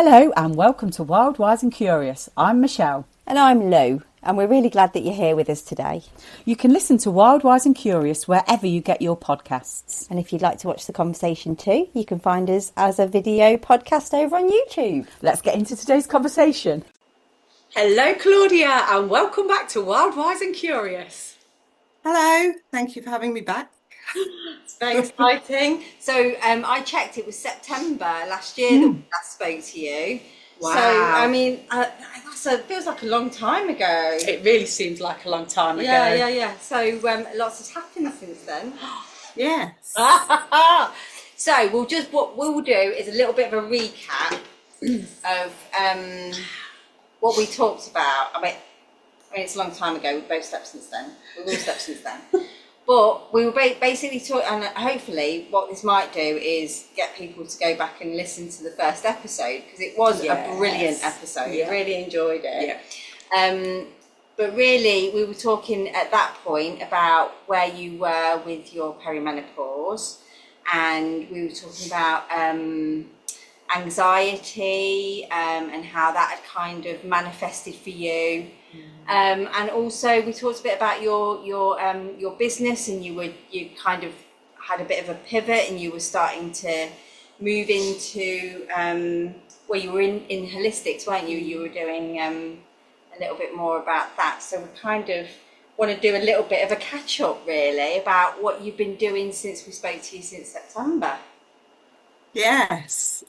Hello and welcome to Wild, Wise and Curious. I'm Michelle. And I'm Lou, and we're really glad that you're here with us today. You can listen to Wild, Wise and Curious wherever you get your podcasts. And if you'd like to watch the conversation too, you can find us as a video podcast over on YouTube. Let's get into today's conversation. Hello Claudia and welcome back to Wild, Wise and Curious. Hello, thank you for having me back. It's very exciting. So I checked, it was September last year that we last spoke to you. Wow. So, I mean, feels like a long time ago. It really seems like a long time ago. Yeah. So lots has happened since then. Yes. So what we'll do is a little bit of a recap of what we talked about. I mean, it's a long time ago. We've both slept since then. We've all slept since then. But we were basically talking, and hopefully what this might do is get people to go back and listen to the first episode, because it was a brilliant episode. Yeah. I really enjoyed it. Yeah. But really, we were talking at that point about where you were with your perimenopause, and we were talking about anxiety and how that had kind of manifested for you. And also we talked a bit about your business, and you kind of had a bit of a pivot, and you were starting to move into well, you were in holistics, weren't you? You were doing a little bit more about that. So we kind of want to do a little bit of a catch up really about what you've been doing since we spoke to you since September. Yes.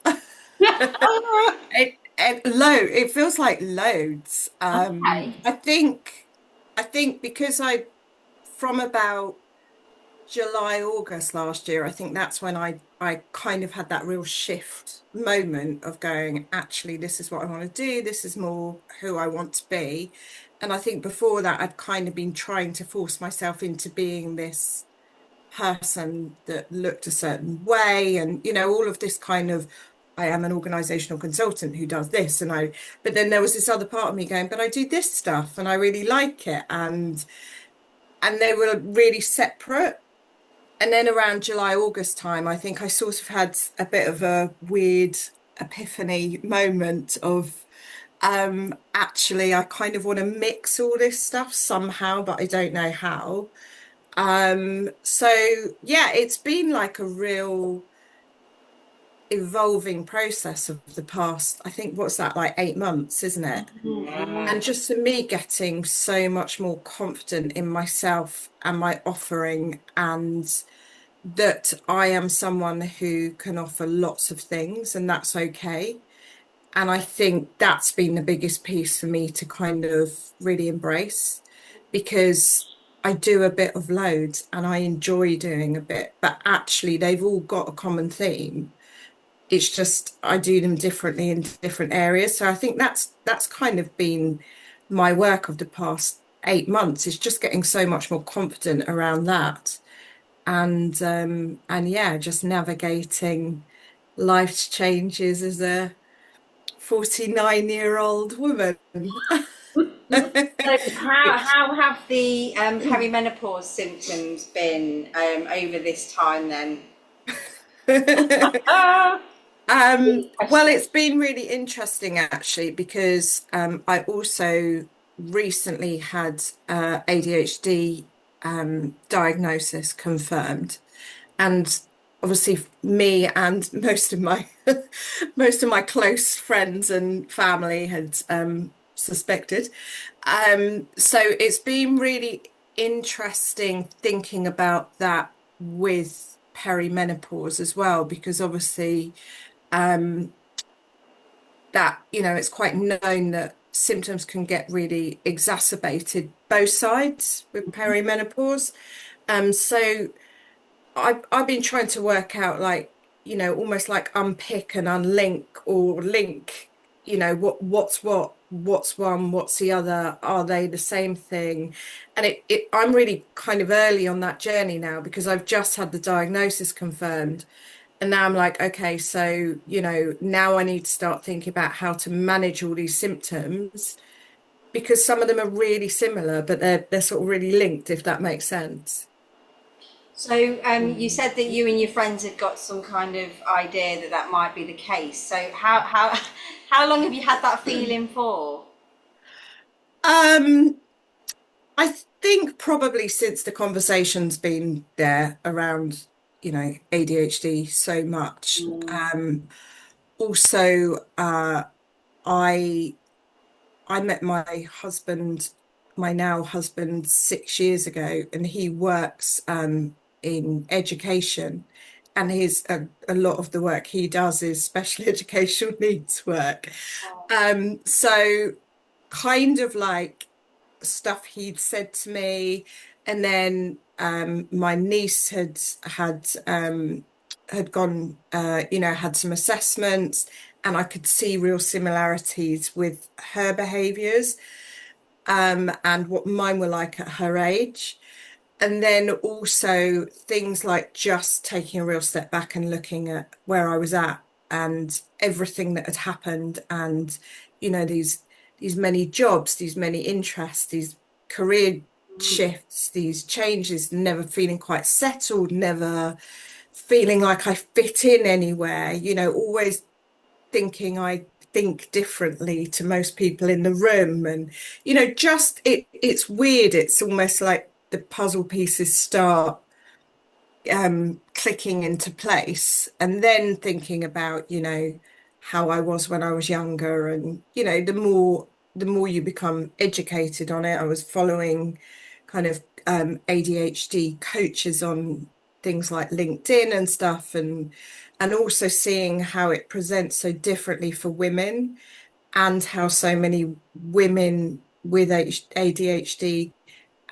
It feels like loads. Okay. I think because from about July, August last year, I think that's when I kind of had that real shift moment of going, actually, this is what I want to do. This is more who I want to be. And I think before that, I'd kind of been trying to force myself into being this person that looked a certain way, and all of this kind of, I am an organizational consultant who does this, but then there was this other part of me going, but I do this stuff and I really like it, and they were really separate. And then around July, August time, I think I sort of had a bit of a weird epiphany moment of actually I kind of want to mix all this stuff somehow, but I don't know how. So yeah, it's been like a real evolving process of the past, I think, what's that, like 8 months, isn't it? And just for me getting so much more confident in myself and my offering, and that I am someone who can offer lots of things, and that's okay. And I think that's been the biggest piece for me to kind of really embrace, because I do a bit of loads and I enjoy doing a bit, but actually they've all got a common theme. It's just I do them differently in different areas. So I think that's kind of been my work of the past 8 months, is just getting so much more confident around that. And yeah, just navigating life's changes as a 49-year-old woman. So how have the perimenopause symptoms been over this time then? Well, it's been really interesting actually, because I also recently had ADHD diagnosis confirmed, and obviously me and most of my close friends and family had suspected. So it's been really interesting thinking about that with perimenopause as well, because obviously that it's quite known that symptoms can get really exacerbated both sides with perimenopause. So I've been trying to work out, like, almost like unpick and unlink, or link, what's one, what's the other, are they the same thing? And I'm really kind of early on that journey now, because I've just had the diagnosis confirmed. And now I'm like, okay, so, now I need to start thinking about how to manage all these symptoms, because some of them are really similar, but they're sort of really linked, if that makes sense. So you said that you and your friends had got some kind of idea that might be the case. So how How long have you had that feeling for? I think probably since the conversation's been there around, ADHD so much. Also, I I met my husband, my now husband, 6 years ago, and he works in education. And a lot of the work he does is special educational needs work. So kind of like stuff he'd said to me, and then my niece had gone, had some assessments, and I could see real similarities with her behaviours and what mine were like at her age. And then also things like just taking a real step back and looking at where I was at and everything that had happened, and these many jobs, these many interests, these career shifts, these changes, never feeling quite settled, never feeling like I fit in anywhere, always thinking I think differently to most people in the room. And just it's weird. It's almost like the puzzle pieces start clicking into place, and then thinking about how I was when I was younger. And the more you become educated on it, I was following kind of ADHD coaches on things like LinkedIn and stuff, and also seeing how it presents so differently for women, and how so many women with ADHD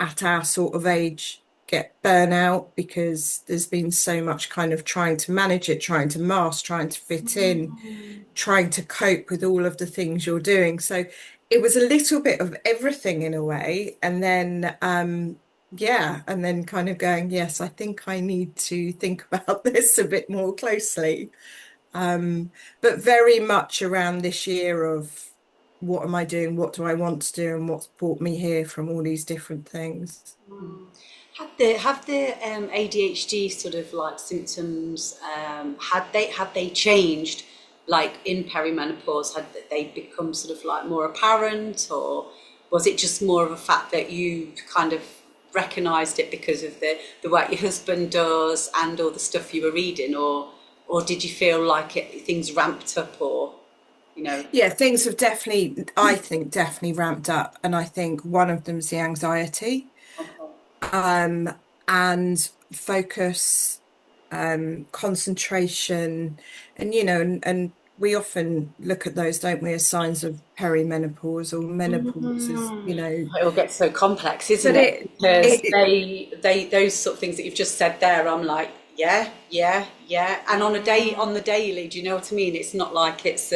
at our sort of age get burnout because there's been so much kind of trying to manage it, trying to mask, trying to fit in, trying to cope with all of the things you're doing. So it was a little bit of everything in a way. And then and then kind of going, yes, I think I need to think about this a bit more closely. But very much around this year of what am I doing? What do I want to do? And what's brought me here from all these different things. Have the ADHD sort of like symptoms, had they changed like in perimenopause? Had they become sort of like more apparent, or was it just more of a fact that you kind of recognized it because of the work your husband does and all the stuff you were reading, or did you feel like things ramped up, or Yeah, things have definitely, I think, definitely ramped up. And I think one of them is the anxiety, and focus, concentration, and and we often look at those, don't we, as signs of perimenopause or menopause, it all gets so complex, isn't but it? Because it they those sort of things that you've just said there, I'm like, yeah, yeah, yeah. And on the daily, do you know what I mean? It's not like it's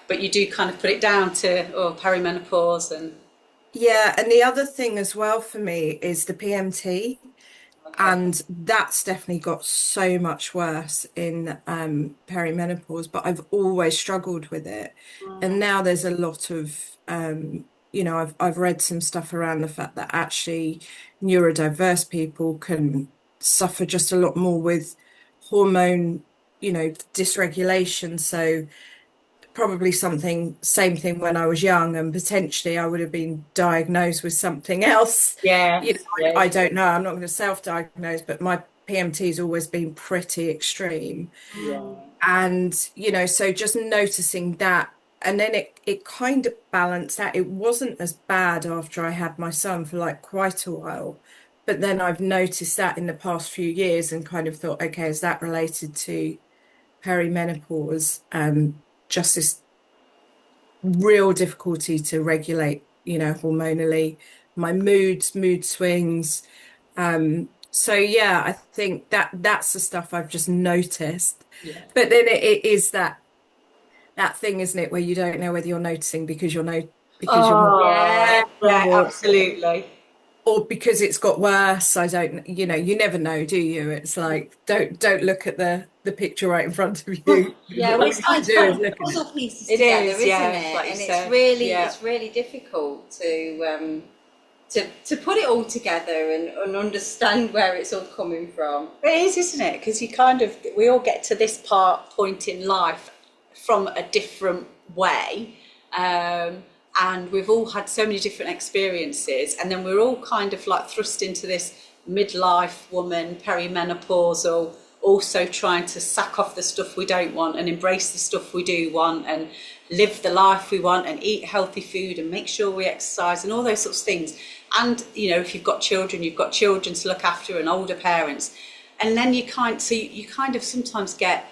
but you do kind of put it down to perimenopause. And yeah, and the other thing as well for me is the PMT. okay. And that's definitely got so much worse in perimenopause, but I've always struggled with it. And now there's a lot of I've read some stuff around the fact that actually neurodiverse people can suffer just a lot more with hormone, dysregulation. So probably same thing when I was young, and potentially I would have been diagnosed with something else. Yes, I yes, don't know. I'm not going to self-diagnose, but my PMT's always been pretty extreme. yeah. And, so just noticing that, and then it kind of balanced out. It wasn't as bad after I had my son for like quite a while. But then I've noticed that in the past few years and kind of thought, okay, is that related to perimenopause? Just this real difficulty to regulate, hormonally, my mood swings. So yeah, I think that's the stuff I've just noticed. Yeah. But then it is that thing, isn't it, where you don't know whether you're noticing because you're not, Oh, Yeah. yeah, or absolutely. because it's got worse. I don't, you never know, do you? It's like don't look at the picture right in front of you. Yeah, well, All it's you like can do is putting look at it. puzzle pieces It together, is, isn't yeah, it? like you And said, yeah. it's really difficult to put it all together and understand where it's all coming from. It is, isn't it? Because we all get to this point in life from a different way. And we've all had so many different experiences, and then we're all kind of like thrust into this midlife woman, perimenopausal, also trying to sack off the stuff we don't want and embrace the stuff we do want, and live the life we want, and eat healthy food, and make sure we exercise, and all those sorts of things. And you know, if you've got children to look after, and older parents, and then you kind of sometimes get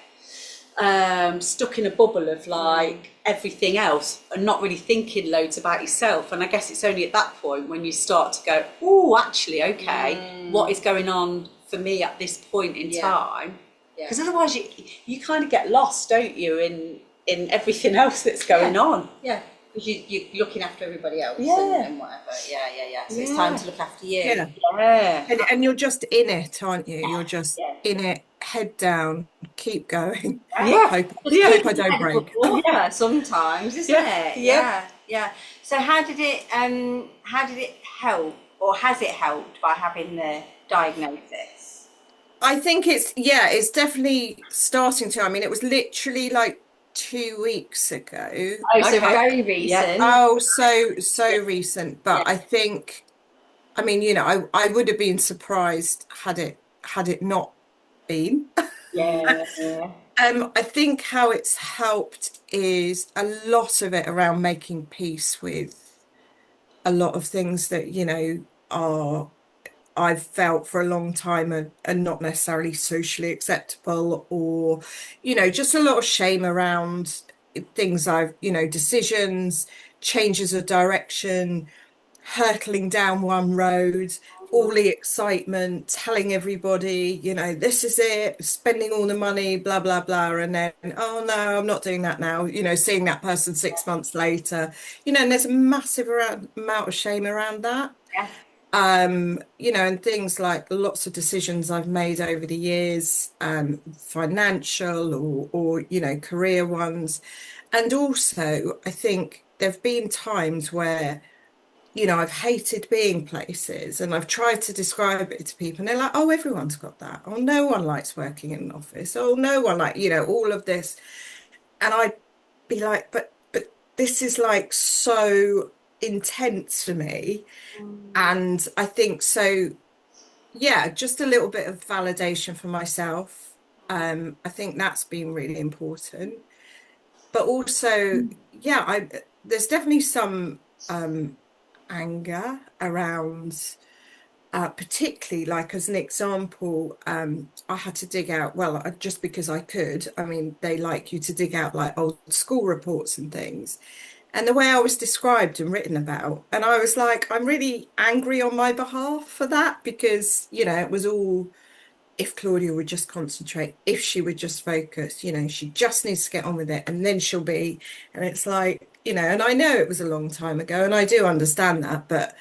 stuck in a bubble of like everything else and not really thinking loads about yourself. And I guess it's only at that point when you start to go, oh, actually, okay, what is going on for me at this point in time? Because otherwise you kind of get lost, don't you, in everything else that's going on. Yeah, because you're looking after everybody else and whatever. So it's time to look after you. And you're just in it, aren't you? You're just in it, head down, keep going. Hope I don't break. Sometimes, isn't it? Yeah. So how did it help, or has it helped by having the diagnosis? I think it's definitely starting to. I mean, it was literally like 2 weeks ago. Oh, so very recent. Oh, so recent. But I think, I mean, you know, I would have been surprised had it not been. I think how it's helped is a lot of it around making peace with a lot of things that, you know, I've felt for a long time are not necessarily socially acceptable, or, you know, just a lot of shame around things you know, decisions, changes of direction, hurtling down one road, all the excitement, telling everybody, you know, this is it, spending all the money, blah, blah, blah. And then, oh no, I'm not doing that now. You know, seeing that person 6 months later, you know, and there's a massive amount of shame around that. You know, and things like lots of decisions I've made over the years, financial or, you know, career ones. And also, I think there've been times where, you know, I've hated being places, and I've tried to describe it to people, and they're like, oh, everyone's got that. Oh, no one likes working in an office. Oh, no one you know, all of this. And I'd be like, but this is like so intense for me. And I think so, yeah, just a little bit of validation for myself. I think that's been really important. But also, yeah, there's definitely some anger around, particularly like as an example, I had to dig out, well, just because I could. I mean, they like you to dig out like old school reports and things. And the way I was described and written about, and I was like, I'm really angry on my behalf for that, because, you know, it was all, if Claudia would just concentrate, if she would just focus, you know, she just needs to get on with it, and then she'll be. And it's like, you know, and I know it was a long time ago, and I do understand that, but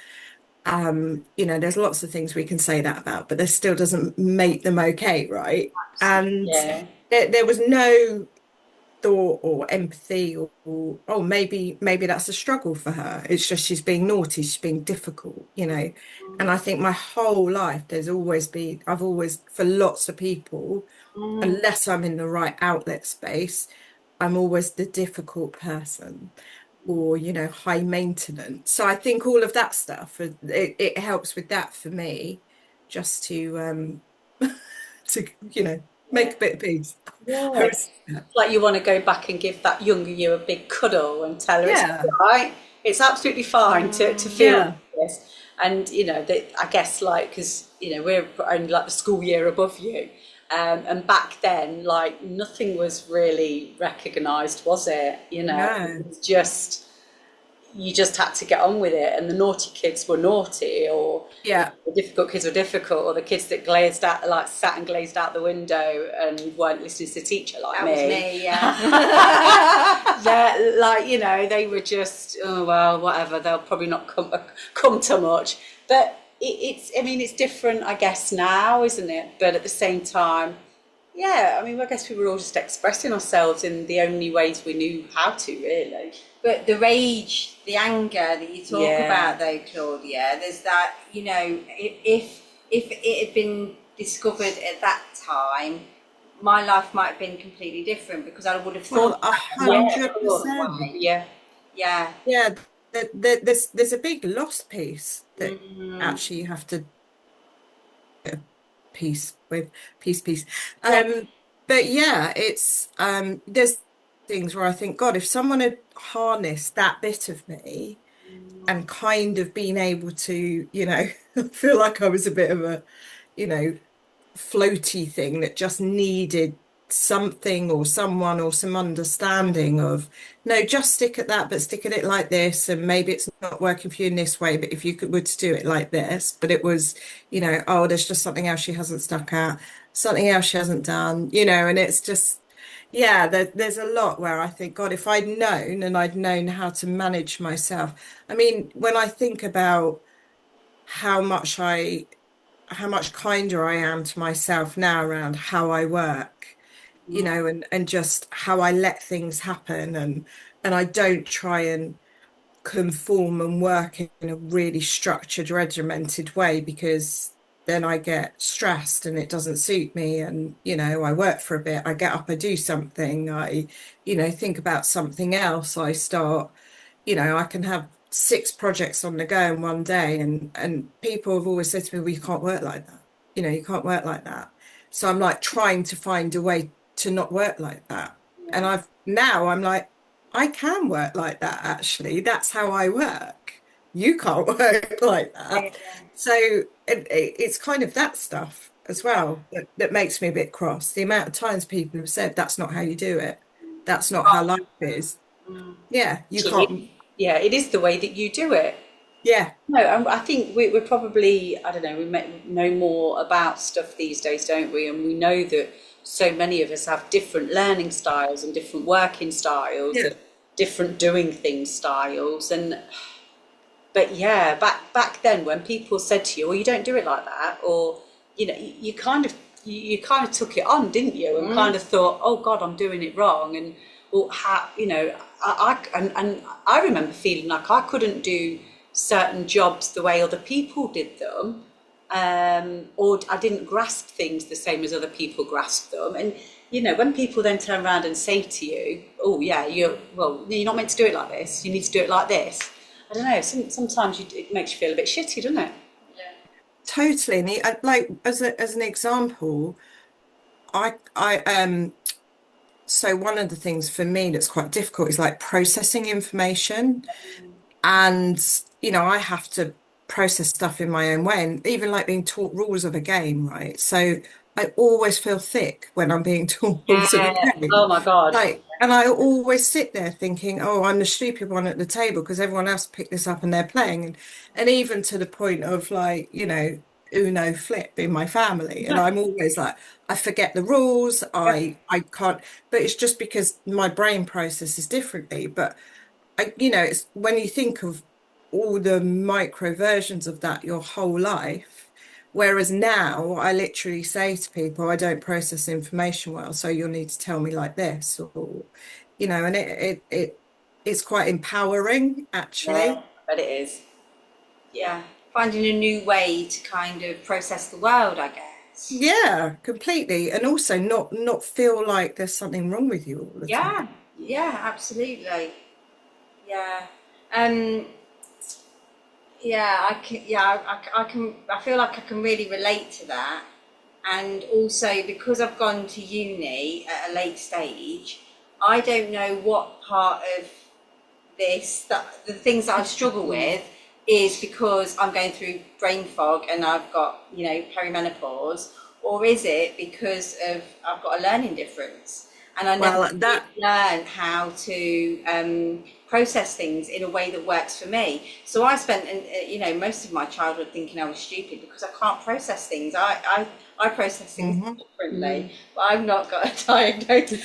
you know, there's lots of things we can say that about, but this still doesn't make them okay, right? And there was no thought or empathy or oh, maybe that's a struggle for her. It's just she's being naughty, she's being difficult, you know. And I think my whole life I've always, for lots of people, unless I'm in the right outlet space, I'm always the difficult person, or, you know, high maintenance. So I think all of that stuff, it helps with that for me, just to to, you know, make a bit of peace. It's like you want to go back and give that younger you a big cuddle and tell her it's all right, it's absolutely fine to feel this. And, you know, I guess, like, because, you know, we're only like the school year above you. And back then, like, nothing was really recognised, was it? You know, it was just, you just had to get on with it, and the naughty kids were naughty, or the difficult kids were difficult, or the kids that glazed out, like, sat and glazed out the window and weren't listening to the teacher, like that me. Was me, Yeah, like, you know, they were just, oh well, whatever. They'll probably not come to much. But I mean, it's different, I guess, now, isn't it? But at the same time, yeah, I mean, I guess we were all just expressing ourselves in the only ways we knew how to, really. But the rage, the anger that you talk about, though, Claudia, there's that, you know, if it had been discovered at that time, my life might have been completely different, because I would have Well, thought Yeah, that of course. 100%. Yeah. yeah. Yeah, there's a big lost piece that Mm, actually you have to piece with piece. yeah. But yeah, it's there's things where I think, God, if someone had harnessed that bit of me and kind of been able to, I feel like I was a bit of a, you know, floaty thing that just needed something or someone or some understanding of, no, just stick at that, but stick at it like this, and maybe it's not working for you in this way, but if you would do it like this. But it was, oh, there's just something else she hasn't stuck at, something else she hasn't done, and it's just, yeah, there's a lot where I think, God, if I'd known and I'd known how to manage myself. I mean, when I think about how much I how much kinder I am to myself now around how I work, and just how I let things happen, and I don't try and conform and work in a really structured, regimented way, because then I get stressed and it doesn't suit me. And, I work for a bit, I get up, I do something, I, think about something else, I start, I can have 6 projects on the go in one day. And people have always said to me, well, you can't work like that. You can't work like that. So I'm like trying to find a way to not work like that. And Yeah. I'm like, I can work like that, actually. That's how I work. You can't work like Yeah. that. So it's kind of that stuff as well that makes me a bit cross. The amount of times people have said, that's not how you do it. That's not how life is. Yeah, you can't. Yeah, it is the way that you do it. Yeah, No, I think we're probably, I don't know, know more about stuff these days, don't we? And we know that so many of us have different learning styles and different working styles yeah. and different doing things styles. But yeah, back then when people said to you, well, you don't do it like that, or, you kind of took it on, didn't you? And kind of thought, oh God, I'm doing it wrong. And, well, how, and I remember feeling like I couldn't do certain jobs the way other people did them, or I didn't grasp things the same as other people grasped them. And when people then turn around and say to you, "Oh yeah, you're not meant to do it like this. You need to do it like this." I don't know. Sometimes it makes you feel a bit shitty, doesn't it? Totally. And like as an example, I so one of the things for me that's quite difficult is like processing information. And, I have to process stuff in my own way, and even like being taught rules of a game, right? So I always feel thick when I'm being taught rules of a Yeah. game. Oh my God. Like, and I always sit there thinking, oh, I'm the stupid one at the table because everyone else picked this up and they're playing. And even to the point of like, Uno flip in my family. And I'm always like, I forget the rules. I can't, but it's just because my brain processes differently. But it's when you think of all the micro versions of that your whole life. Whereas now I literally say to people, I don't process information well, so you'll need to tell me like this, or and it's quite empowering, Yeah, actually. I bet it is. Yeah. Finding a new way to kind of process the world, I guess. Yeah, completely. And also not feel like there's something wrong with you all the time. Yeah. Yeah, absolutely. Yeah. Um, yeah, I can, I feel like I can really relate to that. And also because I've gone to uni at a late stage, I don't know what part of that the things that I struggle with is because I'm going through brain fog and I've got, perimenopause, or is it because of I've got a learning difference and I never Well, did that learn how to process things in a way that works for me. So I spent, most of my childhood thinking I was stupid because I can't process things. I process things Mhm. differently, but I've not got a diagnosis.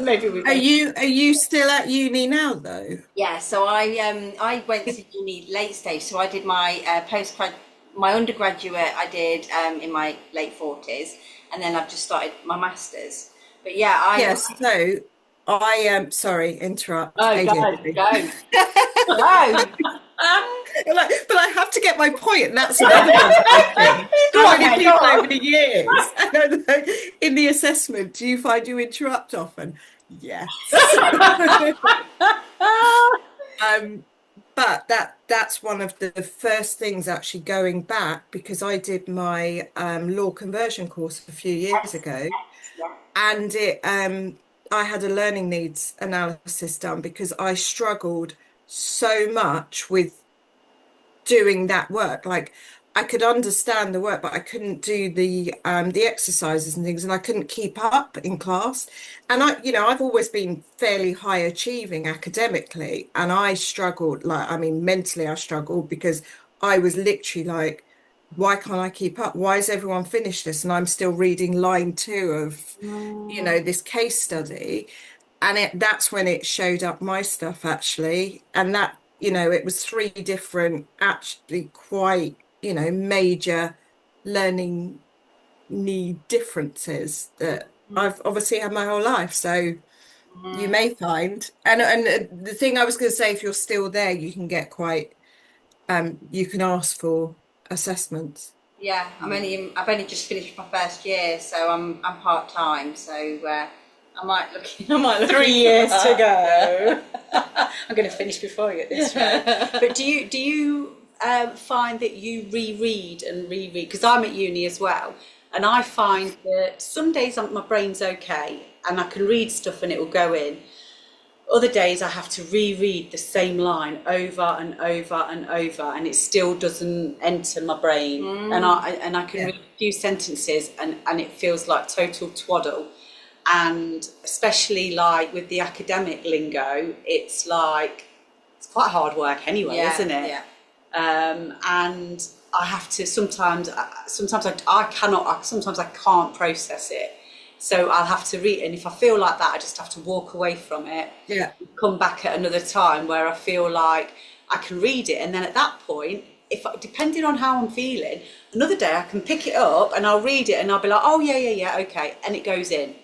Maybe we Are both. you still at uni now though? Yeah, so I went to uni late stage. So I did my my undergraduate I did in my late 40s, and then I've just started my masters. But yeah, Yes, so I am sorry, interrupt oh, go, ADHD. go, go. But I have to get my point, and that's another one. How many people over the years? I don't know, in the assessment, do you find you interrupt often? Yes. But that's one of the first things actually going back, because I did my law conversion course a few years ago, and I had a learning needs analysis done because I struggled so much with doing that work. Like, I could understand the work, but I couldn't do the exercises and things, and I couldn't keep up in class. And I've always been fairly high achieving academically, and I struggled, like, I mean, mentally I struggled, because I was literally like, why can't I keep up? Why has everyone finished this and I'm still reading line 2 of, this case study? And that's when it showed up my stuff, actually. And that, it was 3 different, actually quite, major learning need differences that I've obviously had my whole life. So you may find, and the thing I was going to say, if you're still there, you can get quite, you can ask for assessments. Yeah, I've only just finished my first year, so I'm part-time, so I might look 3 years to go. I'm going to finish before you at this rate. But do you find that you reread and reread? Because I'm at uni as well, and I find that some days my brain's okay and I can read stuff and it will go in. Other days I have to reread the same line over and over and over, and it still doesn't enter my brain. And I can read a few sentences and it feels like total twaddle. And especially like with the academic lingo, it's quite hard work anyway, isn't it? Yeah. And I have to sometimes I can't process it. So I'll have to read, and if I feel like that, I just have to walk away from it. Yeah. Come back at another time where I feel like I can read it, and then at that point, depending on how I'm feeling, another day I can pick it up and I'll read it and I'll be like, oh yeah, okay, and it goes in.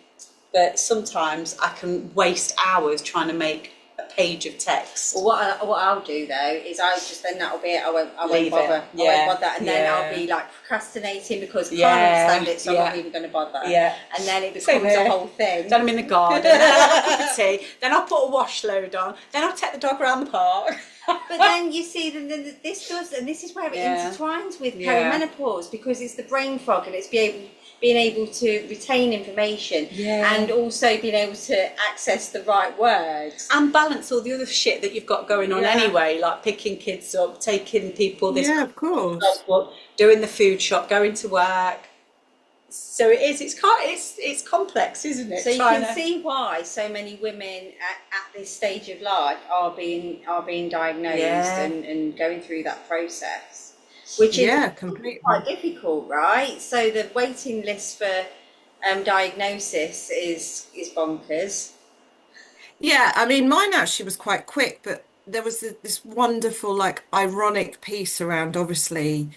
But sometimes I can waste hours trying to make a page of text. Well, what I'll do though is that'll be it. I won't bother. Leave it. I won't bother, and then I'll be like procrastinating because I can't understand it, so I'm not even going to bother. Yeah. And then it becomes a whole thing. Then I'm in the garden. Then I'll have a cup of tea. Then I'll put a wash load on. Then I'll take the dog around the park. But then you see, this is where it intertwines with perimenopause, because it's the brain fog, and it's being able to retain information and also being able to access the right words and balance all the other shit that you've got going on anyway, like picking kids up, taking people of course, doing the food shop, going to work. So it's complex, isn't it? So you can see why so many women at this stage of life are being diagnosed and going through that process. Which is completely quite difficult, right? So the waiting list for diagnosis is bonkers. Yeah, I mean, mine actually was quite quick, but there was this wonderful, like, ironic piece around, obviously,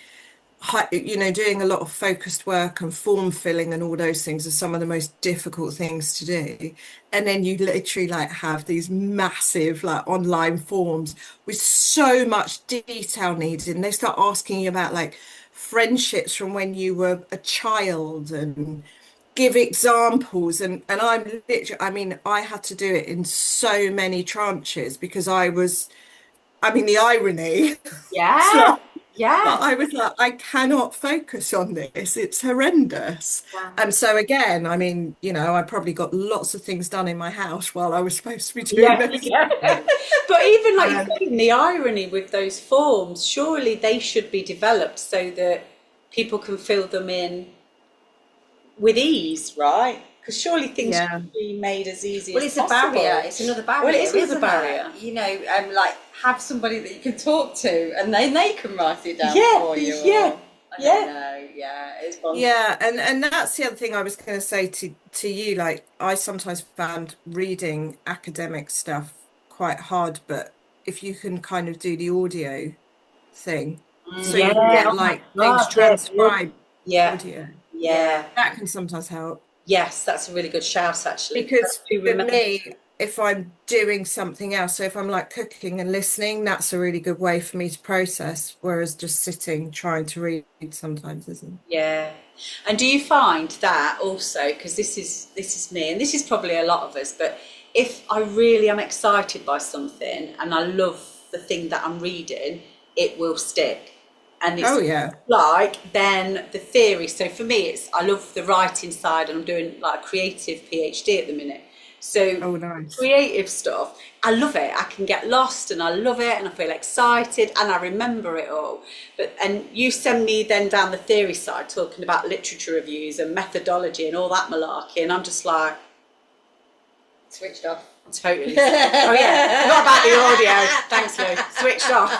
doing a lot of focused work and form filling and all those things are some of the most difficult things to do. And then you literally like have these massive like online forms with so much detail needed, and they start asking you about like friendships from when you were a child and give examples, and I'm literally, I mean, I had to do it in so many tranches because the irony. But I was like, I cannot focus on this. It's horrendous. Wow. And so again, I mean, I probably got lots of things done in my house while I was supposed to be doing this. Yeah. But even like the irony with those forms, surely they should be developed so that people can fill them in with ease, right? Because surely things should be made as easy as possible. Well, it's a barrier. It's another barrier. Well, it is another barrier. Like have somebody that you can talk to, and then they can write it down for you. I don't know. Yeah, it's bonkers. Yeah, and that's the other thing I was going to say to you. Like, I sometimes found reading academic stuff quite hard, but if you can kind of do the audio thing, so you can get like things transcribed audio. Yeah, that can sometimes help. Yes, that's a really good shout, actually. Because for me, if I'm doing something else. So if I'm like cooking and listening, that's a really good way for me to process, whereas just sitting trying to read sometimes isn't. Yeah. And do you find that also, because this is me, and this is probably a lot of us, but if I really am excited by something and I love the thing that I'm reading, it will stick. And it's Oh yeah. like then the theory. So for me, it's I love the writing side, and I'm doing like a creative PhD at the minute. So Oh nice. creative stuff, I love it. I can get lost and I love it and I feel excited and I remember it all. But and you send me then down the theory side talking about literature reviews and methodology and all that malarkey, and I'm just like Switched off. totally. Oh yeah, not about the audio. Thanks, Lou. Switched off.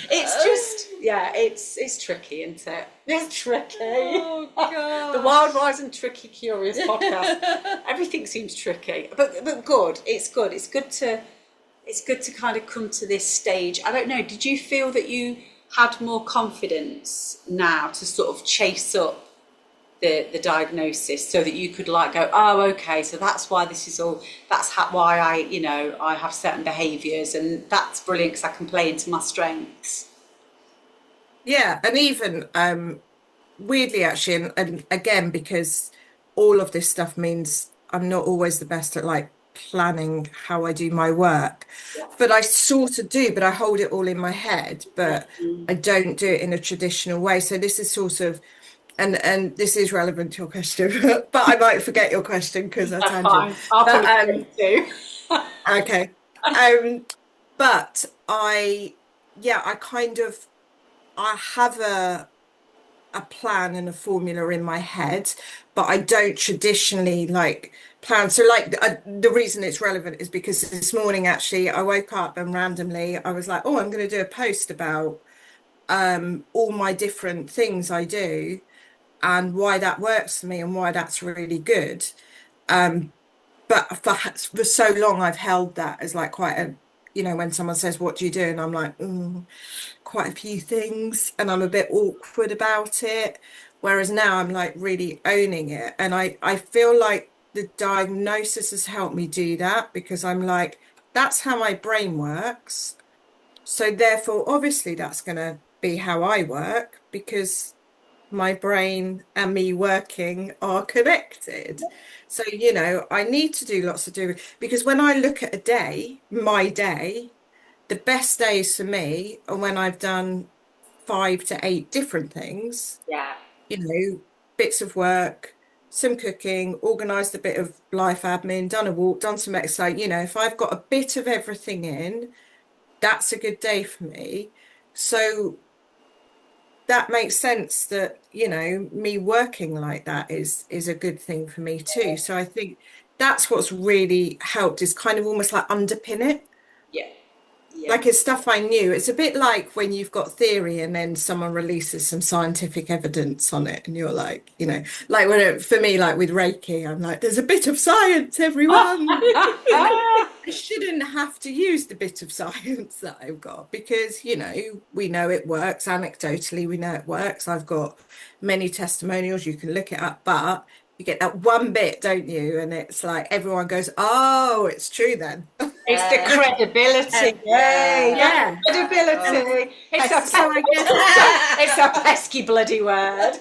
It's just it's tricky, isn't it? It's tricky. Oh god. The Wild, Wise and Tricky Curious podcast. Everything seems tricky, but good. It's good. It's good to kind of come to this stage. I don't know. Did you feel that you had more confidence now to sort of chase up the diagnosis, so that you could like go, oh, okay, so that's why this is all. That's why I have certain behaviours, and that's brilliant because I can play into my strengths. Yeah, and even weirdly actually, and again, because all of this stuff means I'm not always the best at like planning how I do my work, but I sort of do, but I hold it all in my head, but I don't do it in a traditional way. So this is sort of, and this is relevant to your question, but I might forget your question because I That's tangent. fine. I'll But probably do. okay. But I kind of, I have a plan and a formula in my head, but I don't traditionally like plan. So like the reason it's relevant is because this morning actually I woke up and randomly I was like, oh, I'm going to do a post about all my different things I do and why that works for me and why that's really good. But for so long I've held that as like quite a, when someone says, what do you do? And I'm like, quite a few things, and I'm a bit awkward about it. Whereas now I'm like really owning it. And I feel like the diagnosis has helped me do that because I'm like, that's how my brain works. So therefore, obviously, that's going to be how I work because my brain and me working are connected. So, I need to do lots of doing because when I look at a day, my day, the best days for me are when I've done 5 to 8 different things, Yeah. bits of work, some cooking, organised a bit of life admin, done a walk, done some exercise. If I've got a bit of everything in, that's a good day for me. So that makes sense that, me working like that is a good thing for me too. So I think that's what's really helped is kind of almost like underpin it. Yeah. Yeah. Like it's stuff I knew. It's a bit like when you've got theory and then someone releases some scientific evidence on it, and you're like, like for me, like with Reiki, I'm like, there's a bit of science, everyone. I shouldn't have to use the bit of science that I've got because, we know it works. Anecdotally, we know it works. I've got many testimonials. You can look it up, but you get that one bit, don't you? And it's like everyone goes, oh, it's true then. It's the credibility. Yeah. Credibility. It's a, So I guess, it's a pesky bloody word.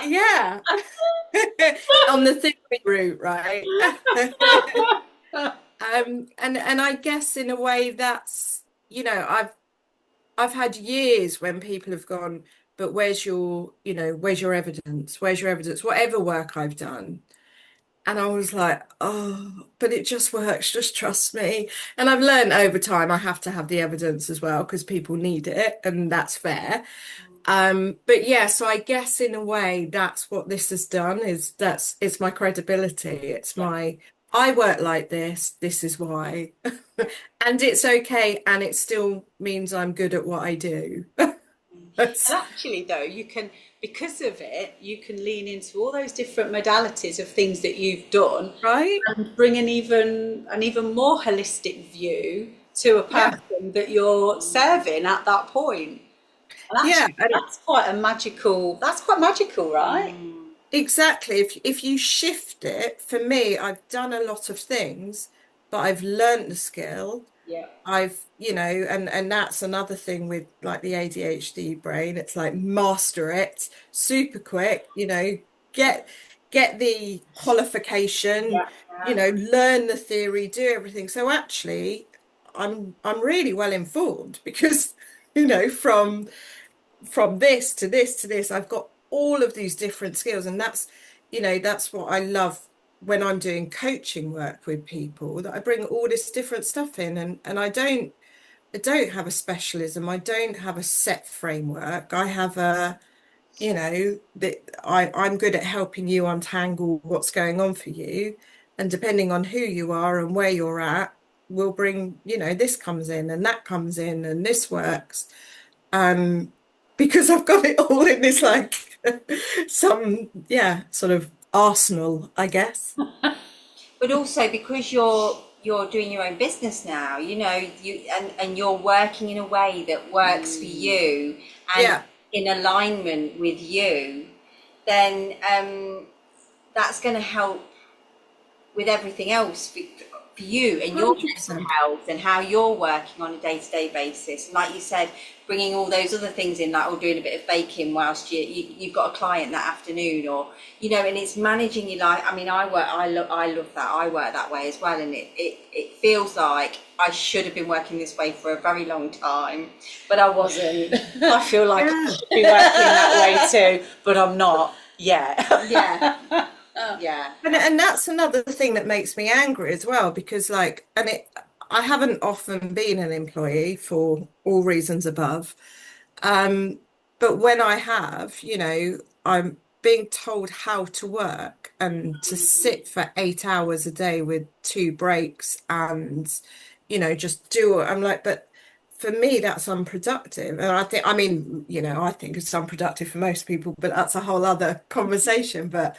yeah, on the theory route, right? And I guess in a way that's, I've had years when people have gone, but where's your evidence? Where's your evidence? Whatever work I've done. And I was like, oh, but it just works. Just trust me. And I've learned over time I have to have the evidence as well because people need it, and that's fair. But yeah, so I guess in a way that's what this has done is it's my credibility. It's my I work like this. This is why, and it's okay, and it still means I'm good at what I do. And actually, though, you can, because of it, you can lean into all those different modalities of things that you've done, Right? and bring an even more holistic view to a Yeah. person that you're serving at that point. And Yeah. actually, that's quite magical, right? exactly. If you shift it, for me, I've done a lot of things, but I've learned the skill. Yeah. I've, and that's another thing with like the ADHD brain. It's like master it super quick, get get the qualification, Yeah. learn the theory, do everything. So actually, I'm really well informed because, from this to this to this, I've got all of these different skills, and that's what I love when I'm doing coaching work with people, that I bring all this different stuff in, and I don't have a specialism. I don't have a set framework. I have that I'm good at helping you untangle what's going on for you. And depending on who you are and where you're at, we'll bring, this comes in and that comes in and this works. Um, because I've got it all in this like sort of arsenal, I guess. But also because you're doing your own business now, and you're working in a way that works for you and Yeah, in alignment with you, then that's going to help with everything else for you and your mental 100%. health and how you're working on a day-to-day basis. And like you said, bringing all those other things in, like doing a bit of baking whilst you've got a client that afternoon, or and it's managing your life. I mean, I love that. I work that way as well, and it feels like I should have been working this way for a very long time, but I wasn't. I feel like I should be working that way too, but I'm not. Yeah. Yeah. Yeah. And that's another thing that makes me angry as well, because I haven't often been an employee for all reasons above. Um, but when I have, I'm being told how to work and to sit for 8 hours a day with two breaks and, just do it. I'm like, but for me, that's unproductive. And I think it's unproductive for most people, but that's a whole other conversation. But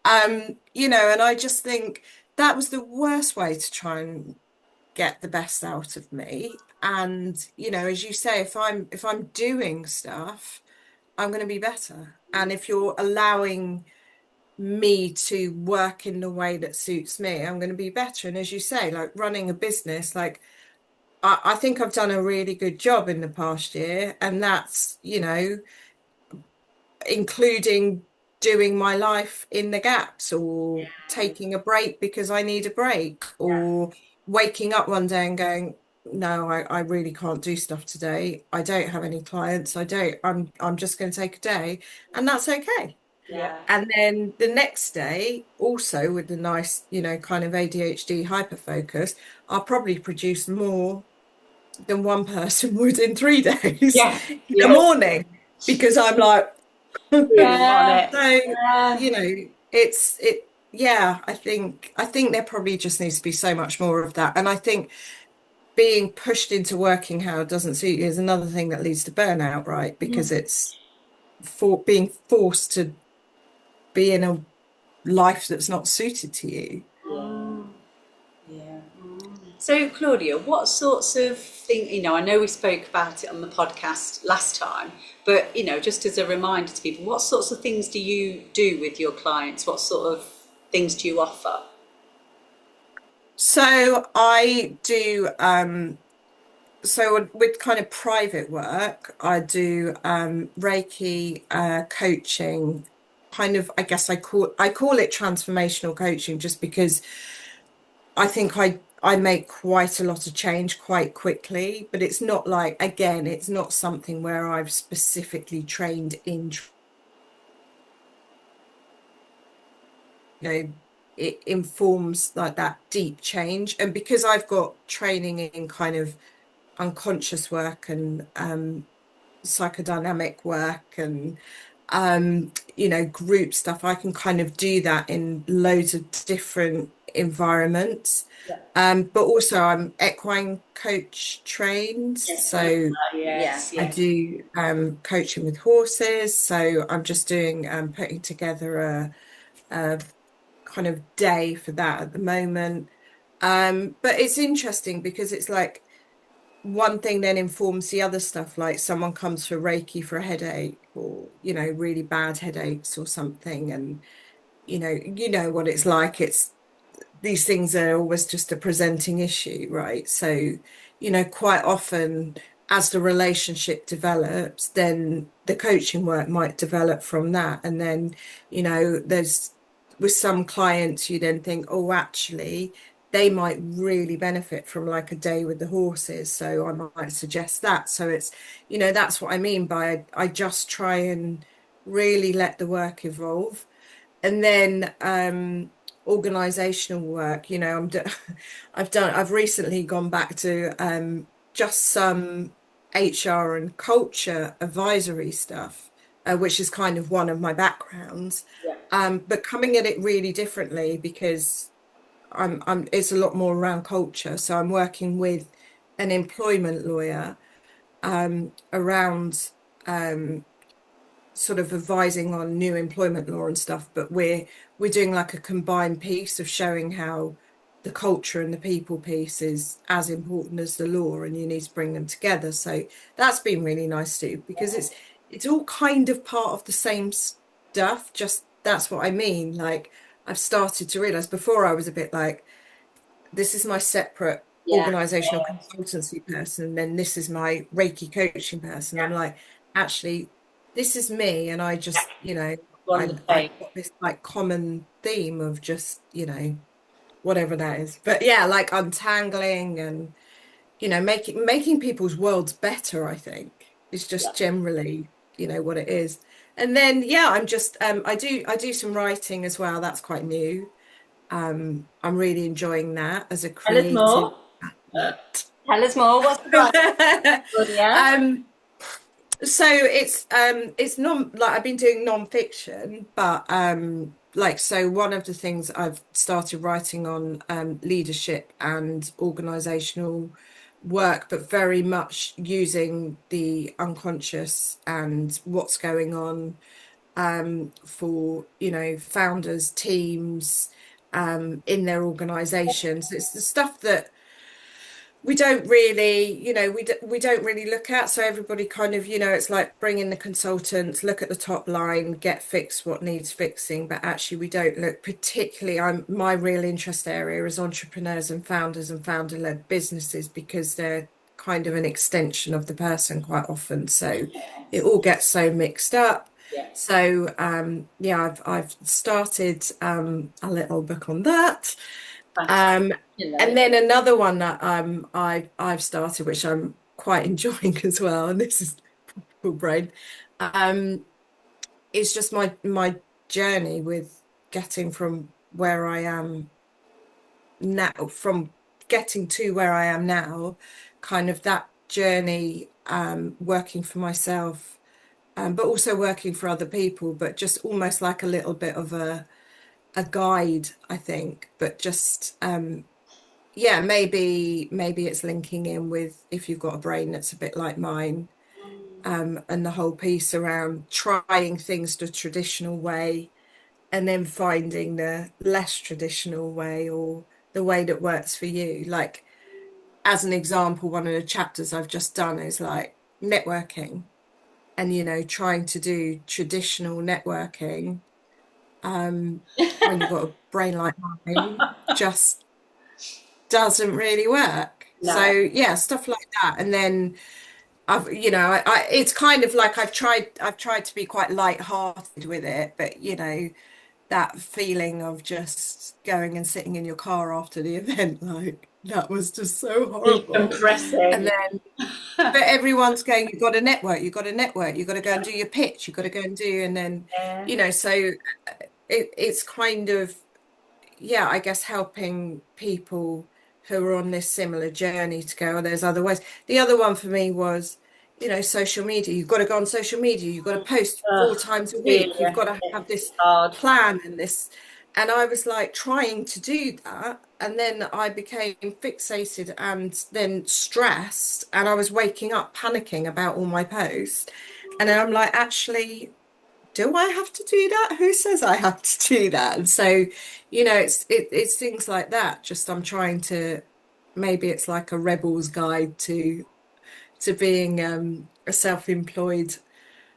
and I just think that was the worst way to try and get the best out of me. And, as you say, if I'm doing stuff, I'm going to be better. And if you're allowing me to work in the way that suits me, I'm going to be better. And as you say, like running a business, like I think I've done a really good job in the past year. And that's, including doing my life in the gaps, or taking a break because I need a break, or waking up one day and going, no, I really can't do stuff today. I don't have any clients. I'm just going to take a day, and that's okay. Yeah. And then the next day, also with the nice, kind of ADHD hyper focus, I'll probably produce more than one person would in 3 days Yeah. in the Yeah. morning, because I'm like, Really on Yeah. it. so, Yeah. yeah, I think there probably just needs to be so much more of that. And I think being pushed into working how it doesn't suit you is another thing that leads to burnout, right? Because it's for being forced to be in a life that's not suited to you. Yeah. Yeah. So, Claudia, what sorts of things, I know we spoke about it on the podcast last time, but, just as a reminder to people, what sorts of things do you do with your clients? What sort of things do you offer? So I do, so with kind of private work, I do Reiki, coaching, kind of, I guess I call it transformational coaching, just because I think I make quite a lot of change quite quickly, but it's not like, again, it's not something where I've specifically trained in, it informs like that deep change. And because I've got training in kind of unconscious work and psychodynamic work and group stuff, I can kind of do that in loads of different environments. Yeah. But also I'm equine coach trained, Yes, I love so that. Yes, I yes. do coaching with horses. So I'm just doing putting together a kind of day for that at the moment. But it's interesting because it's like one thing then informs the other stuff, like someone comes for Reiki for a headache, or really bad headaches or something, and what it's like. It's these things are always just a presenting issue, right? So, quite often as the relationship develops, then the coaching work might develop from that. And then, there's with some clients, you then think, oh, actually, they might really benefit from like a day with the horses. So I might suggest that. So it's, that's what I mean by I just try and really let the work evolve. And then organizational work, I've recently gone back to just some HR and culture advisory stuff, which is kind of one of my backgrounds. But coming at it really differently, because it's a lot more around culture. So I'm working with an employment lawyer around sort of advising on new employment law and stuff, but we're doing like a combined piece of showing how the culture and the people piece is as important as the law, and you need to bring them together. So that's been really nice too, because it's all kind of part of the same stuff. Just that's what I mean. Like, I've started to realize, before I was a bit like, this is my separate organizational consultancy person, and then this is my Reiki coaching person. I'm like, actually, this is me, and I just, I've got this like common theme of just, whatever that is. But yeah, like untangling and, making people's worlds better, I think, is just generally, what it is. And then I'm just I do some writing as well. That's quite new. I'm really enjoying that as a creative outlet. Tell us more. What's the Claudia? So it's non like I've been doing non-fiction, but like, so one of the things I've started writing on leadership and organizational work, but very much using the unconscious and what's going on for founders, teams in their organizations. It's the stuff that we don't really, we don't really look at. So everybody kind of, it's like bring in the consultants, look at the top line, get fixed what needs fixing. But actually, we don't look particularly. My real interest area is entrepreneurs and founders and founder-led businesses, because they're kind of an extension of the person quite often. So it all gets so mixed up. So I've started a little book on that. And then another one that I've started, which I'm quite enjoying as well, and this is full brain, it's just my journey with getting from where I am now, from getting to where I am now, kind of that journey, working for myself, but also working for other people, but just almost like a little bit of a guide, I think, but just maybe it's linking in with, if you've got a brain that's a bit like mine, and the whole piece around trying things the traditional way and then finding the less traditional way, or the way that works for you. Like, as an example, one of the chapters I've just done is like networking, and trying to do traditional networking when you've got a brain like mine just doesn't really work. So stuff like that. And then it's kind of like I've tried to be quite light-hearted with it, but that feeling of just going and sitting in your car after the event, like, that was just so horrible. And then but everyone's going, you've got to network, you've got to network, you've got to go and do your pitch, you've got to go and do, and then so it's kind of, I guess, helping people who are on this similar journey to go, oh, there's other ways. The other one for me was, social media. You've got to go on social media. You've got to post 4 times a week. You've got to have this plan and this. And I was like trying to do that. And then I became fixated and then stressed. And I was waking up panicking about all my posts. And then I'm like, actually, do I have to do that? Who says I have to do that? And so, it's things like that. Just I'm trying to, maybe it's like a rebel's guide to to being a self-employed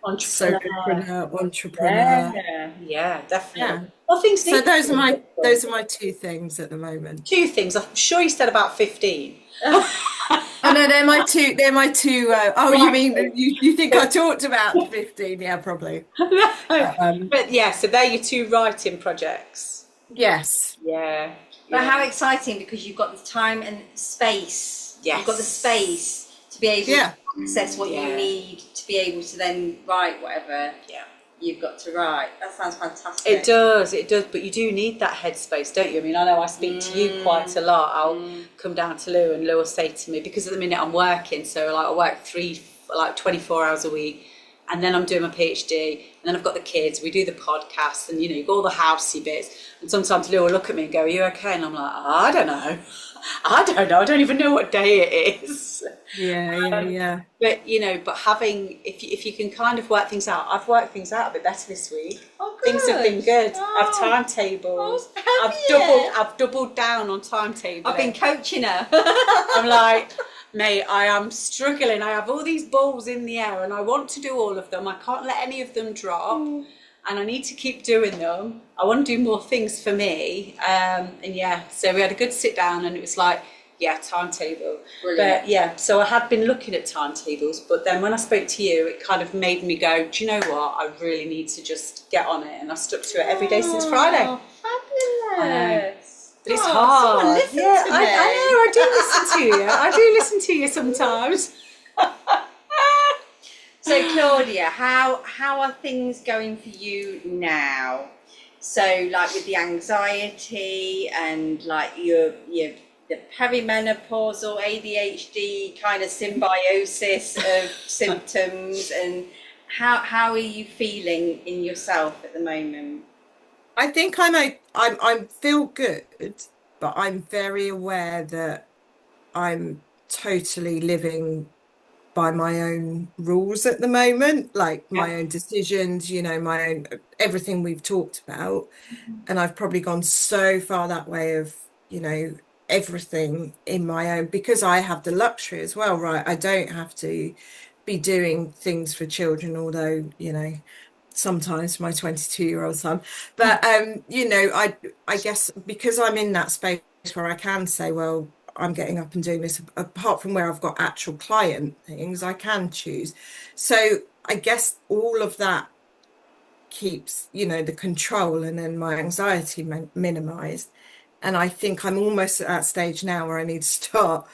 Entrepreneur. solopreneur, entrepreneur. Yeah, Yeah. definitely. Well, things So need to be those different. are my two things at the moment. Two things. I'm sure you said about 15. Oh no, they're my two oh, you mean Right. you think I talked about 15? Yeah, probably. But yeah, so they're your two writing projects. Yes. Yeah. But Yeah. how exciting, because you've got the time and space. You've got the Yes. space to be able Yeah. to access what Yeah. you need to be able to then write whatever Yeah. you've got to write. That sounds fantastic. It does, but you do need that headspace, don't you? I mean, I know I speak to you quite a lot. I'll come down to Lou and Lou will say to me, because at the minute I'm working, so like I work 24 hours a week, and then I'm doing my PhD, and then I've got the kids, we do the podcast, and you've got all the housey bits, and sometimes Lou will look at me and go, "Are you okay?" And I'm like, I don't know, I don't even know what day it is. Yeah. But but having, if you can kind of work things out, I've worked things out a bit better this week. Oh, Things have been good. Oh. I've timetables. Oh, have I've doubled down on timetabling. I've been coaching her. I'm like, mate, I am struggling. I have all these balls in the air and I want to do all of them. I can't let any of them drop. And I need to keep doing them. I want to do more things for me. And yeah, so we had a good sit down and it was like, yeah, timetable. Brilliant. But yeah, so I had been looking at timetables, but then when I spoke to you, it kind of made me go, do you know what? I really need to just get on it. And I stuck to it every day since Friday. Oh, fabulous. But it's Oh, hard. someone listen Yeah, to me. I know, I do listen to you. I do listen to you sometimes. So Claudia, how are things going for you now? So like with the anxiety and like your the perimenopausal ADHD kind of symbiosis of symptoms, and how are you feeling in yourself at the moment? I think I'm feel good, but I'm very aware that I'm totally living by my own rules at the moment, like my Yeah. own decisions, my own everything we've talked about. And I've probably gone so far that way of, everything in my own, because I have the luxury as well, right? I don't have to be doing things for children, although, sometimes my 22-year-old son. But I guess because I'm in that space where I can say, well, I'm getting up and doing this, apart from where I've got actual client things, I can choose. So I guess all of that keeps, the control, and then my anxiety minimized. And I think I'm almost at that stage now where I need to start,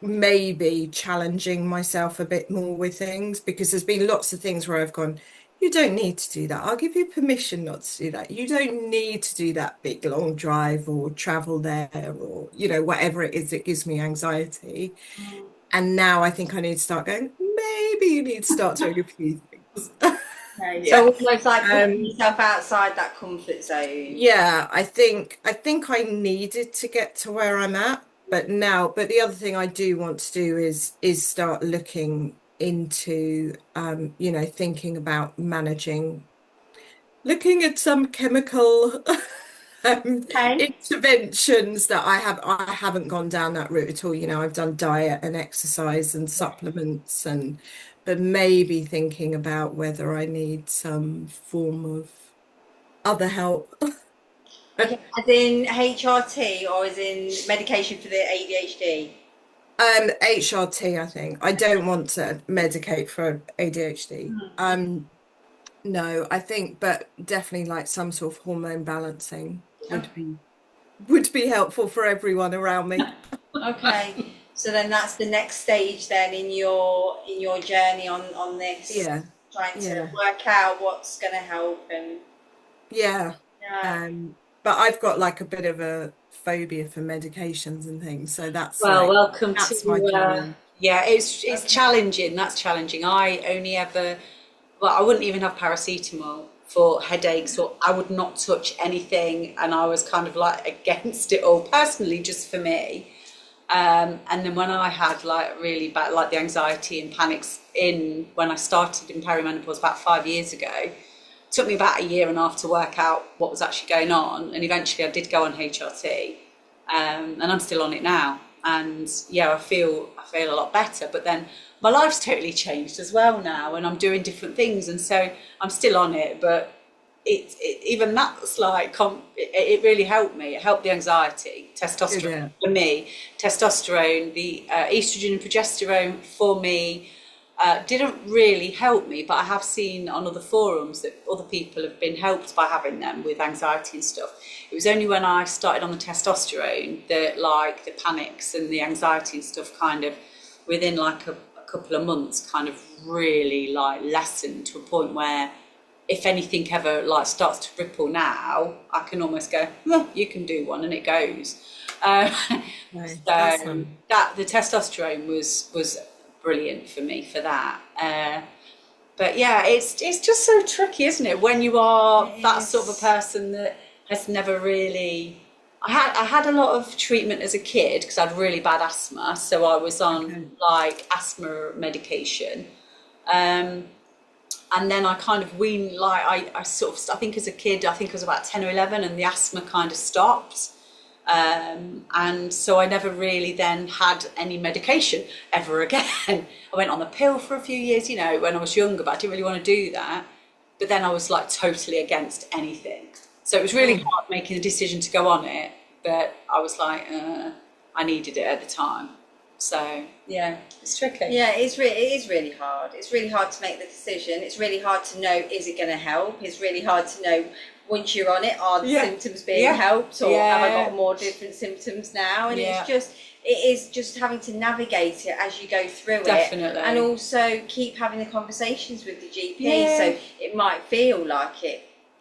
maybe challenging myself a bit more with things, because there's been lots of things where I've gone, you don't need to do that. I'll give you permission not to do that. You don't need to do that big long drive or travel there, or, whatever it is that gives me anxiety. And now I think I need to start going, maybe you need to start doing a few things. Okay. So almost like putting yourself outside that comfort zone. Yeah, I think I needed to get to where I'm at, but the other thing I do want to do is start looking into thinking about looking at some chemical Okay. interventions that I haven't gone down that route at all. I've done diet and exercise and supplements, but maybe thinking about whether I need some form of other help. Okay. As in HRT, or as in medication for the ADHD? HRT, I think. I don't want to medicate for ADHD. No, I think, but definitely like some sort of hormone balancing would be helpful for everyone around me. Okay. So then that's the next stage then in your journey on this. Yeah, Trying to yeah, work out what's going to help and yeah. yeah. But I've got like a bit of a phobia for medications and things, so Well, welcome that's my to, challenge. yeah, it's challenging. That's challenging. I only ever, well, I wouldn't even have paracetamol for headaches, or I would not touch anything. And I was kind of like against it all personally, just for me. And then when I had like really bad, like the anxiety and panics when I started in perimenopause about 5 years ago, it took me about a year and a half to work out what was actually going on. And eventually I did go on HRT, and I'm still on it now. And yeah, I feel a lot better. But then my life's totally changed as well now, and I'm doing different things, and so I'm still on it. But even that's like it really helped me. It helped the anxiety, testosterone for me, testosterone, the estrogen and progesterone for me. Didn't really help me, but I have seen on other forums that other people have been helped by having them with anxiety and stuff. It was only when I started on the testosterone that like the panics and the anxiety and stuff kind of within like a couple of months kind of really like lessened to a point where if anything ever like starts to ripple now, I can almost go, well, you can do one, and it goes. Right. So that the testosterone was brilliant for me for that. But yeah, it's just so tricky, isn't it? When you are that sort of a person that has never really. I had a lot of treatment as a kid because I had really bad asthma, so I was on like asthma medication. And then I kind of weaned, like I think as a kid, I think I was about 10 or 11, and the asthma kind of stopped. And so I never really then had any medication ever again. I went on the pill for a few years, you know, when I was younger, but I didn't really want to do that. But then I was like totally against anything. So it was really hard making the decision to go on it, but I was like, I needed it at the time. So yeah, it's tricky. Yeah, it is really hard. It's really hard to make the decision. It's really hard to know, is it going to help? It's really hard to know once you're on it, are the symptoms being helped, or have I got more different symptoms now? And it is just having to navigate it as you go through it, and also keep having the conversations with the GP. So it might feel like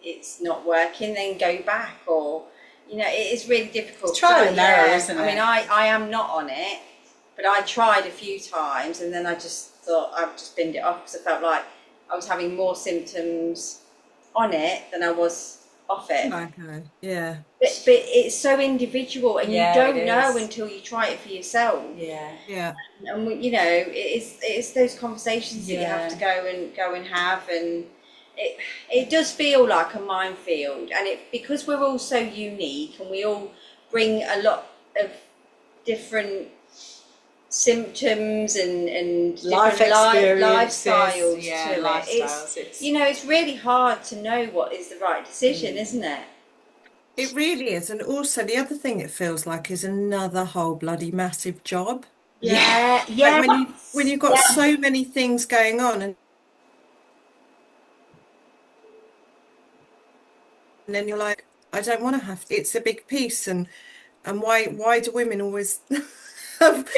it's not working, then go back, or you know, it is really difficult. It's trial and error, isn't it? I mean, I am not on it, but I tried a few times, and then I just thought I've just binned it off because I felt like I was having more symptoms on it than I was off it. Okay. Yeah. But it's so individual, and you don't know until you try it for yourself. Yeah. And you know, it's those conversations that you have to go and have, and it does feel like a minefield, and because we're all so unique, and we all bring a lot of different symptoms and life lifestyles to lifestyles. It's you know, it's really hard to know what is the right decision, isn't it? It really is. And also the other thing it feels like is another whole bloody massive job. Like when you've got so many things going on, and then you're like, I don't want to have to, it's a big piece, and why do women always have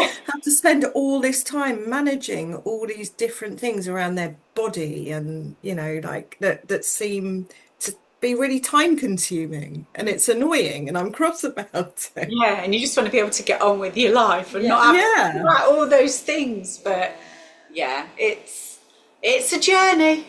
to spend all this time managing all these different things around their body, and you know, like that seem to be really time consuming, and it's annoying, and I'm cross about it. Yeah, and you just want to be able to get on with your life and not have to do all those things. But yeah, it's a journey.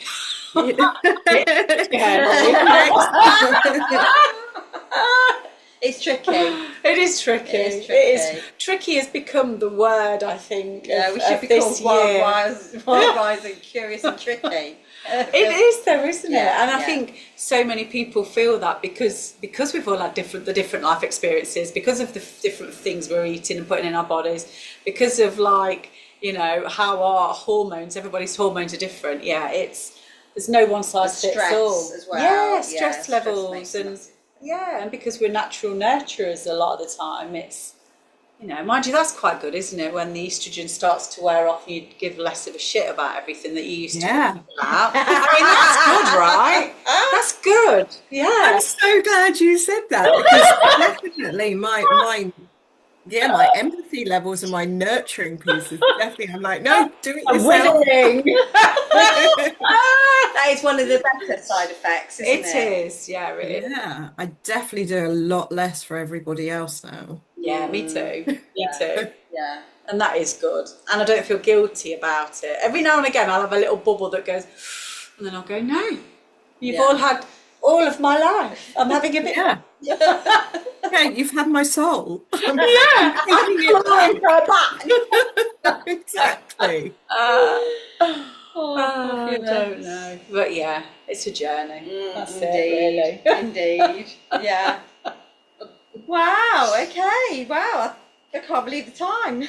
It's tricky. It is tricky. It is tricky has become the word, I think. Yeah, we should be called wild, wise, and curious and tricky. It is though, isn't it? And I think so many people feel that because we've all had different life experiences, because of the different things we're eating and putting in our bodies, because of like, you know, how our hormones, everybody's hormones are different. Yeah, there's no one size fits all. As well. Yeah, stress levels and and because we're natural nurturers a lot of the time, it's, you know, mind you, that's quite good, isn't it? When the estrogen starts to wear off, you give less of a shit about everything that you used to about. I mean, that's good, right? That's good. Yeah. I'm so glad you said that, because definitely my empathy levels and my nurturing pieces, definitely, I'm like, no, do it yourself. That is one of the better side effects, isn't it? It is, yeah, really. Yeah, I definitely do a lot less for everybody else now. Yeah, me too. Me too. Yeah. And that is good. And I don't feel guilty about it. Every now and again, I'll have a little bubble that goes, and then I'll go, no, you've all had all of my life. I'm having a bit. Okay, you've had my soul. I'm taking it back. Exactly. I don't know. But yeah, it's a journey. That's it, really. Indeed. Yeah. Wow, okay. Wow. I I can't believe the time.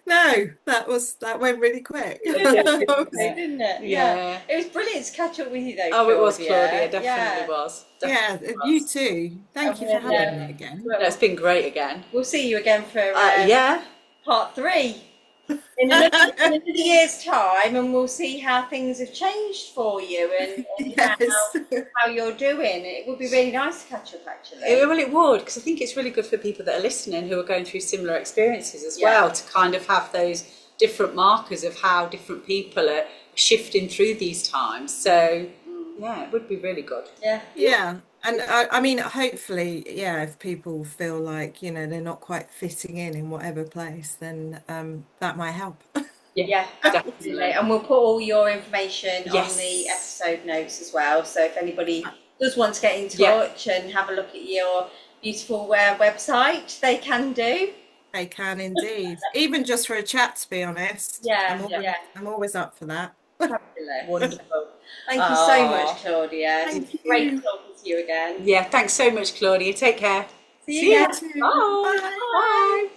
No, that went really quick. Didn't it? Yeah. It was brilliant to catch up with you though, Oh, it was Claudia. Claudia, definitely was. Yeah, Definitely you was. too. Thank you for having me again. No, it's been great again. We'll see you again for Yeah. part 3 in another year's time, and we'll see how things have changed for you and Yes. how you're doing. It would be really nice to catch up, actually. Well, it would, because I think it's really good for people that are listening who are going through similar experiences as well, to kind of have those different markers of how different people are shifting through these times. So, yeah, it would be really good. Yeah. And I mean, hopefully, if people feel like, they're not quite fitting in whatever place, then that might help. Yeah, absolutely. And we'll put all your information on the episode notes as well. So if anybody does want to get in touch and have a look at your beautiful website, they can do. They can indeed. Even just for a chat, to be honest. I'm always up for that. Fabulous. Wonderful. Thank you so much, Claudia. Thank you. Great talking to you again. Yeah, thanks so much, Claudia. Take care. See you too. Bye. Bye.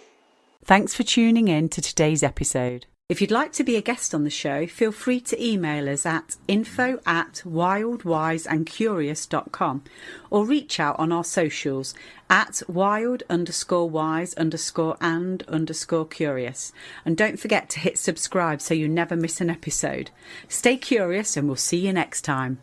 Thanks for tuning in to today's episode. If you'd like to be a guest on the show, feel free to email us at info@wildwiseandcurious.com or reach out on our socials at wild_wise_and_curious. And don't forget to hit subscribe so you never miss an episode. Stay curious and we'll see you next time.